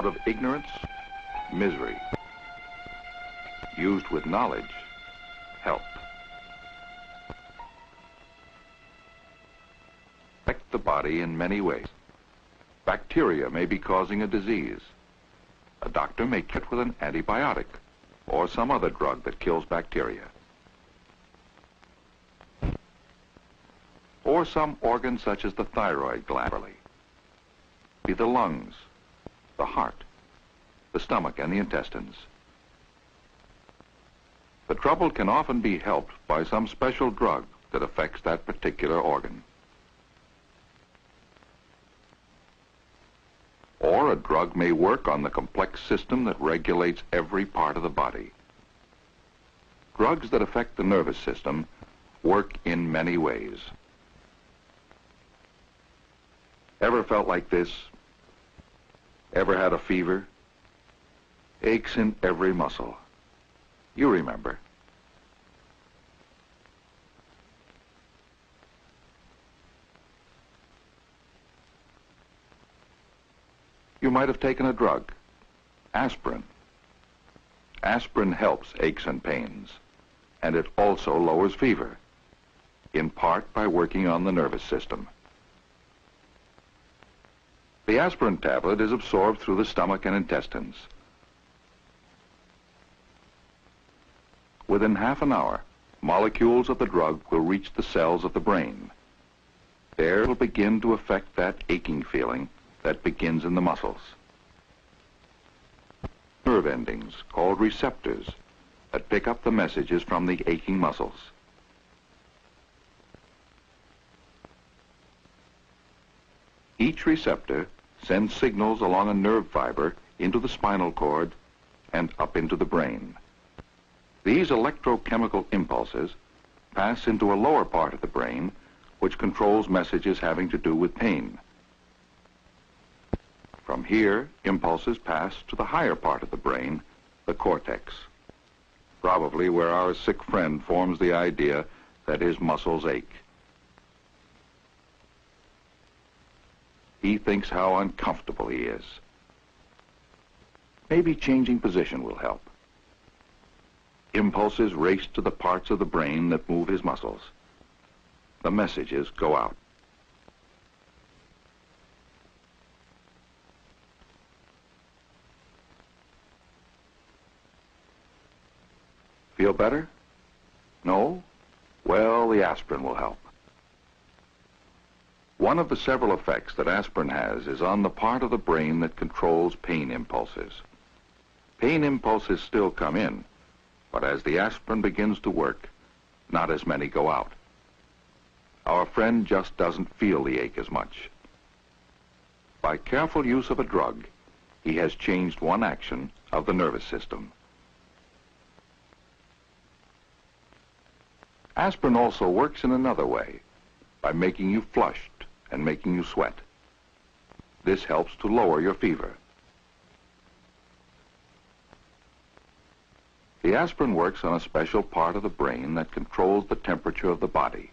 Out of ignorance, misery. Used with knowledge, help. Affect the body in many ways. Bacteria may be causing a disease. A doctor may treat with an antibiotic or some other drug that kills bacteria. Or some organ such as the thyroid gland, be the lungs, the heart, the stomach, and the intestines. The trouble can often be helped by some special drug that affects that particular organ. Or a drug may work on the complex system that regulates every part of the body. Drugs that affect the nervous system work in many ways. Ever felt like this? Ever had a fever? Aches in every muscle. You remember. You might have taken a drug, aspirin. Aspirin helps aches and pains, and it also lowers fever, in part by working on the nervous system. The aspirin tablet is absorbed through the stomach and intestines. Within half an hour, molecules of the drug will reach the cells of the brain. There it will begin to affect that aching feeling that begins in the muscles. Nerve endings, called receptors, that pick up the messages from the aching muscles. Each receptor sends signals along a nerve fiber into the spinal cord and up into the brain. These electrochemical impulses pass into a lower part of the brain, which controls messages having to do with pain. From here, impulses pass to the higher part of the brain, the cortex, probably where our sick friend forms the idea that his muscles ache. He thinks how uncomfortable he is. Maybe changing position will help. Impulses race to the parts of the brain that move his muscles. The messages go out. Feel better? No? Well, the aspirin will help. One of the several effects that aspirin has is on the part of the brain that controls pain impulses. Pain impulses still come in, but as the aspirin begins to work, not as many go out. Our friend just doesn't feel the ache as much. By careful use of a drug, he has changed one action of the nervous system. Aspirin also works in another way, by making you flushed and making you sweat. This helps to lower your fever. The aspirin works on a special part of the brain that controls the temperature of the body.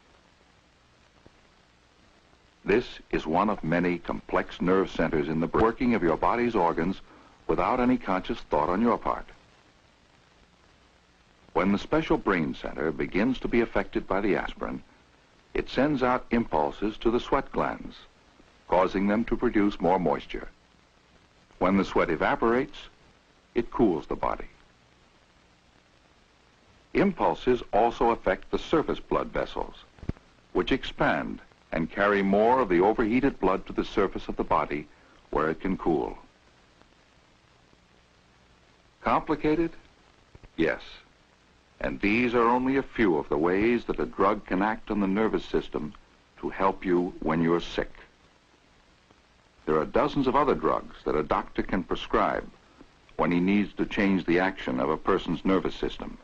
This is one of many complex nerve centers in the working of your body's organs without any conscious thought on your part. When the special brain center begins to be affected by the aspirin, it sends out impulses to the sweat glands, causing them to produce more moisture. When the sweat evaporates, it cools the body. Impulses also affect the surface blood vessels, which expand and carry more of the overheated blood to the surface of the body where it can cool. Complicated? Yes. And these are only a few of the ways that a drug can act on the nervous system to help you when you're sick. There are dozens of other drugs that a doctor can prescribe when he needs to change the action of a person's nervous system.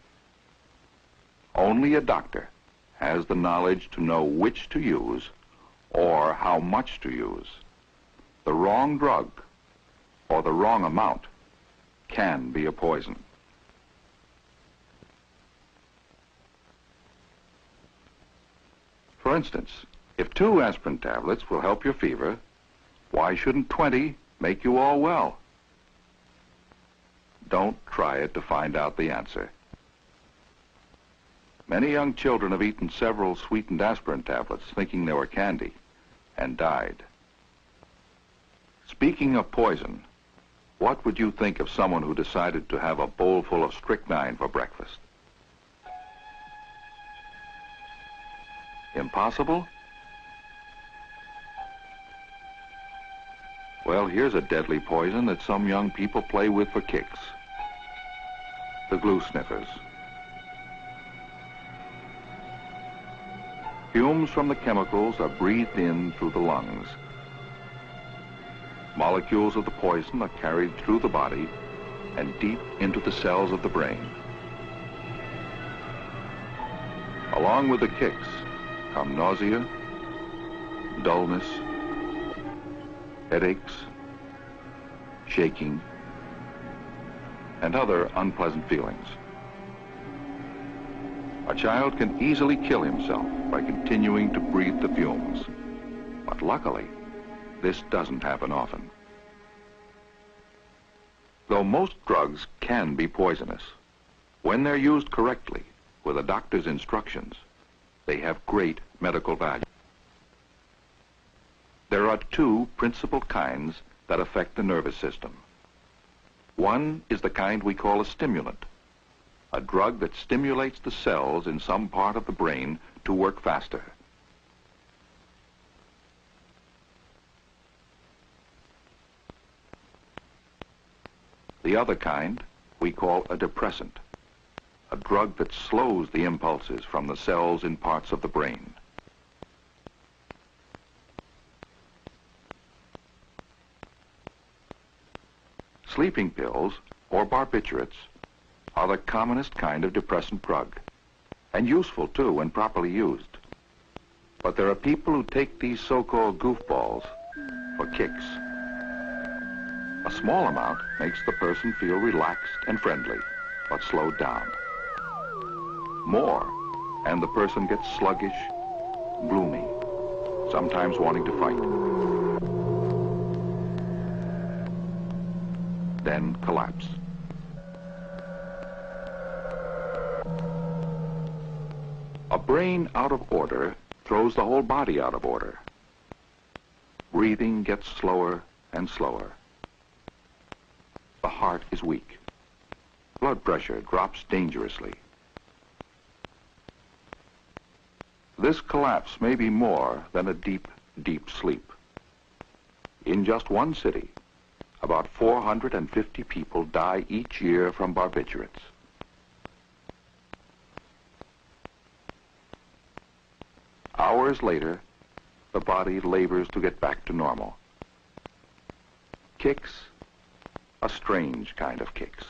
Only a doctor has the knowledge to know which to use or how much to use. The wrong drug or the wrong amount can be a poison. For instance, if 2 aspirin tablets will help your fever, why shouldn't 20 make you all well? don't try it to find out the answer. Many young children have eaten several sweetened aspirin tablets thinking they were candy and died. Speaking of poison, what would you think of someone who decided to have a bowl full of strychnine for breakfast? Impossible? Well, here's a deadly poison that some young people play with for kicks. The glue sniffers. Fumes from the chemicals are breathed in through the lungs. Molecules of the poison are carried through the body and deep into the cells of the brain. Along with the kicks come nausea, dullness, headaches, shaking, and other unpleasant feelings. A child can easily kill himself by continuing to breathe the fumes, but luckily, this doesn't happen often. Though most drugs can be poisonous, when they're used correctly with a doctor's instructions, they have great medical value. There are two principal kinds that affect the nervous system. One is the kind we call a stimulant, a drug that stimulates the cells in some part of the brain to work faster. The other kind we call a depressant, a drug that slows the impulses from the cells in parts of the brain. Sleeping pills, or barbiturates, are the commonest kind of depressant drug, and useful too when properly used. But there are people who take these so-called goofballs for kicks. A small amount makes the person feel relaxed and friendly, but slowed down. More, and the person gets sluggish, gloomy, sometimes wanting to fight. Then collapse. A brain out of order throws the whole body out of order. Breathing gets slower and slower. The heart is weak. Blood pressure drops dangerously. This collapse may be more than a deep, deep sleep. In just one city, about 450 people die each year from barbiturates. Hours later, the body labors to get back to normal. Kicks, a strange kind of kicks.